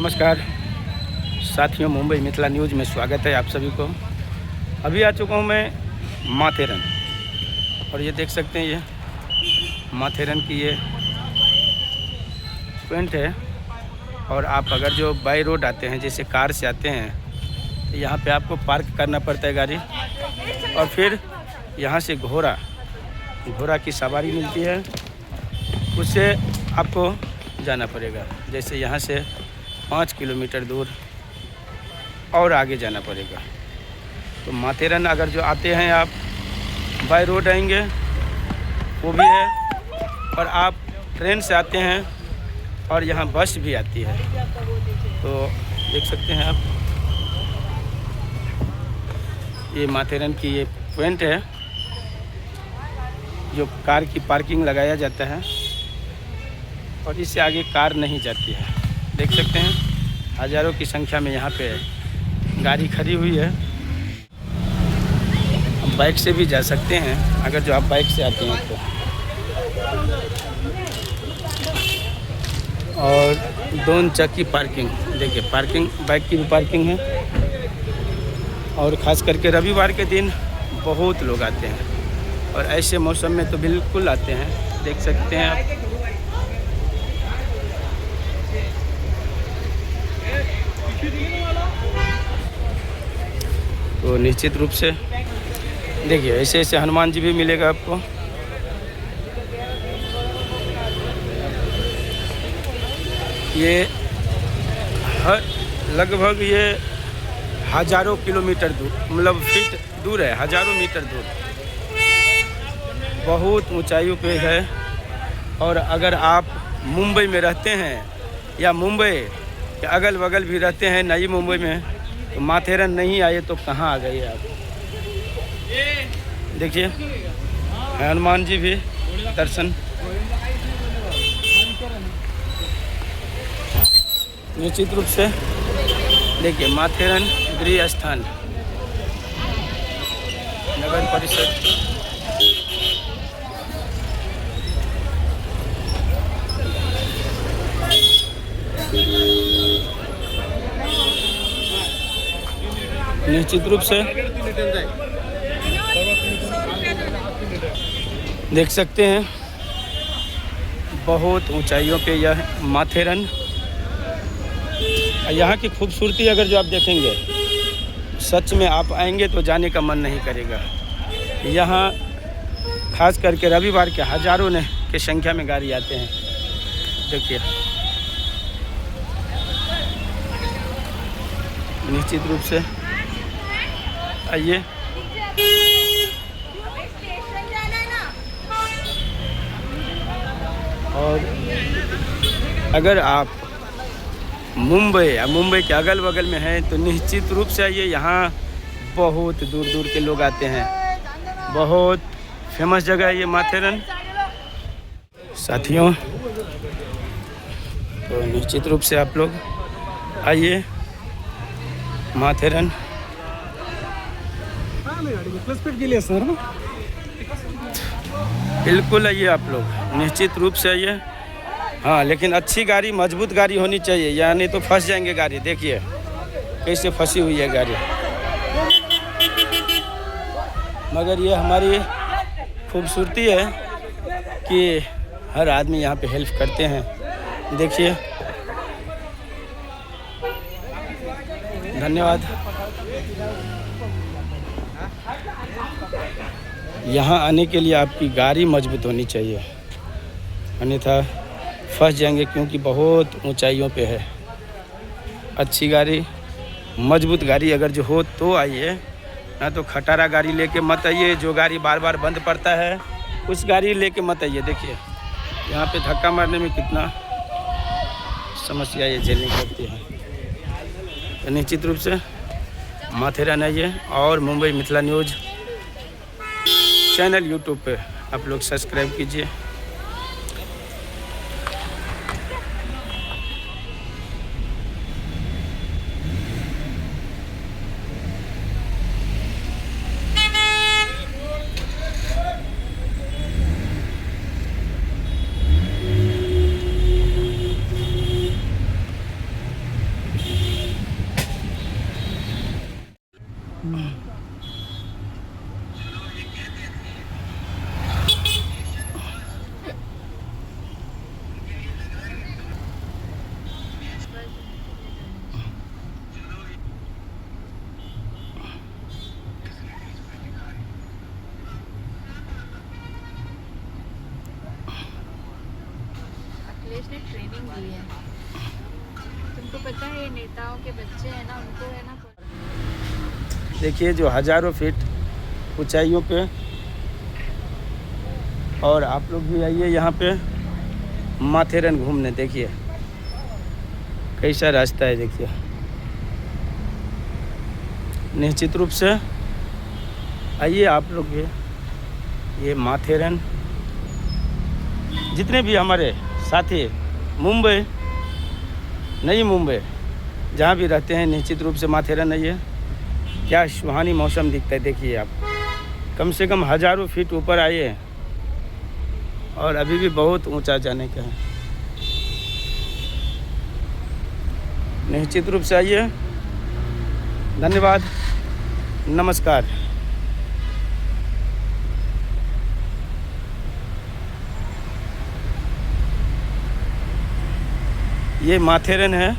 नमस्कार साथियों, मुंबई मिथिला न्यूज़ में स्वागत है आप सभी को। अभी आ चुका हूँ मैं माथेरन और ये देख सकते हैं, ये माथेरन की ये पॉइंट है। और आप अगर जो बाई रोड आते हैं, जैसे कार से आते हैं, तो यहाँ पे आपको पार्क करना पड़ता है गाड़ी, और फिर यहाँ से घोड़ा की सवारी मिलती है, उससे आपको जाना पड़ेगा। जैसे यहाँ से 5 किलोमीटर दूर और आगे जाना पड़ेगा। तो माथेरन अगर जो आते हैं आप बाय रोड आएंगे वो भी है, और आप ट्रेन से आते हैं और यहाँ बस भी आती है। तो देख सकते हैं आप, ये माथेरन की ये पॉइंट है जो कार की पार्किंग लगाया जाता है, और इससे आगे कार नहीं जाती है। देख सकते हैं हज़ारों की संख्या में यहाँ पे गाड़ी खड़ी हुई है। बाइक से भी जा सकते हैं अगर जो आप बाइक से आते हैं तो। और दोनों चक्की पार्किंग, देखिए पार्किंग, बाइक की भी पार्किंग है। और ख़ास करके रविवार के दिन बहुत लोग आते हैं, और ऐसे मौसम में तो बिल्कुल आते हैं। देख सकते हैं आप, तो निश्चित रूप से देखिए ऐसे ऐसे हनुमान जी भी मिलेगा आपको। ये लगभग ये हज़ारों किलोमीटर दूर, मतलब फीट दूर है, हज़ारों मीटर दूर, बहुत ऊंचाइयों पे है। और अगर आप मुंबई में रहते हैं या मुंबई के अगल बगल भी रहते हैं, नई मुंबई में, तो माथेरन नहीं आए तो कहाँ आ गए आप। देखिए हनुमान जी भी दर्शन, निश्चित रूप से देखिए माथेरन गृह स्थान नगर परिषद। निश्चित रूप से देख सकते हैं बहुत ऊंचाइयों पे यह माथेरन। यहाँ की खूबसूरती अगर जो आप देखेंगे, सच में आप आएंगे तो जाने का मन नहीं करेगा। यहाँ खास करके रविवार के हज़ारों के संख्या में गाड़ी आते हैं। देखिए निश्चित रूप से आइए। और अगर आप मुंबई या मुंबई के अगल बगल में हैं तो निश्चित रूप से आइए। यहाँ बहुत दूर दूर के लोग आते हैं, बहुत फेमस जगह है ये माथेरन साथियों। तो निश्चित रूप से आप लोग आइए माथेरन। बिल्कुल आइए आप लोग, निश्चित रूप से आइए। हाँ, लेकिन अच्छी गाड़ी, मजबूत गाड़ी होनी चाहिए, या नहीं तो फंस जाएंगे गाड़ी। देखिए कैसे फंसी हुई है गाड़ी, मगर ये हमारी खूबसूरती है कि हर आदमी यहाँ पे हेल्प करते हैं। देखिए, धन्यवाद। यहाँ आने के लिए आपकी गाड़ी मजबूत होनी चाहिए, अन्यथा फंस जाएंगे, क्योंकि बहुत ऊंचाइयों पे है। अच्छी गाड़ी, मजबूत गाड़ी अगर जो हो तो आइए, ना तो खटारा गाड़ी लेके मत आइए, जो गाड़ी बार बार बंद पड़ता है उस गाड़ी लेके मत आइए। देखिए यहाँ पे धक्का मारने में कितना समस्या ये झेलनी पड़ती है। तो निश्चित रूप से माथेरन आइए, और Mumbai Mithila news channel YouTube पे आप लोग सब्सक्राइब कीजिए। अखिलेश ने ट्रेनिंग दी है। तुमको पता है ये नेताओं के बच्चे हैं ना, उनको है ना। देखिए जो हज़ारों फीट ऊंचाइयों पे, और आप लोग भी आइए यहाँ पे माथेरन घूमने। देखिए कैसा रास्ता है, देखिए निश्चित रूप से आइए आप लोग भी। ये माथेरन, जितने भी हमारे साथी मुंबई, नई मुंबई, जहाँ भी रहते हैं, निश्चित रूप से माथेरन आइए। क्या सुहानी मौसम दिखता है, देखिए आप। कम से कम हज़ारों फीट ऊपर आइए, और अभी भी बहुत ऊंचा जाने का है। निश्चित रूप से आइए। धन्यवाद, नमस्कार। ये माथेरन है।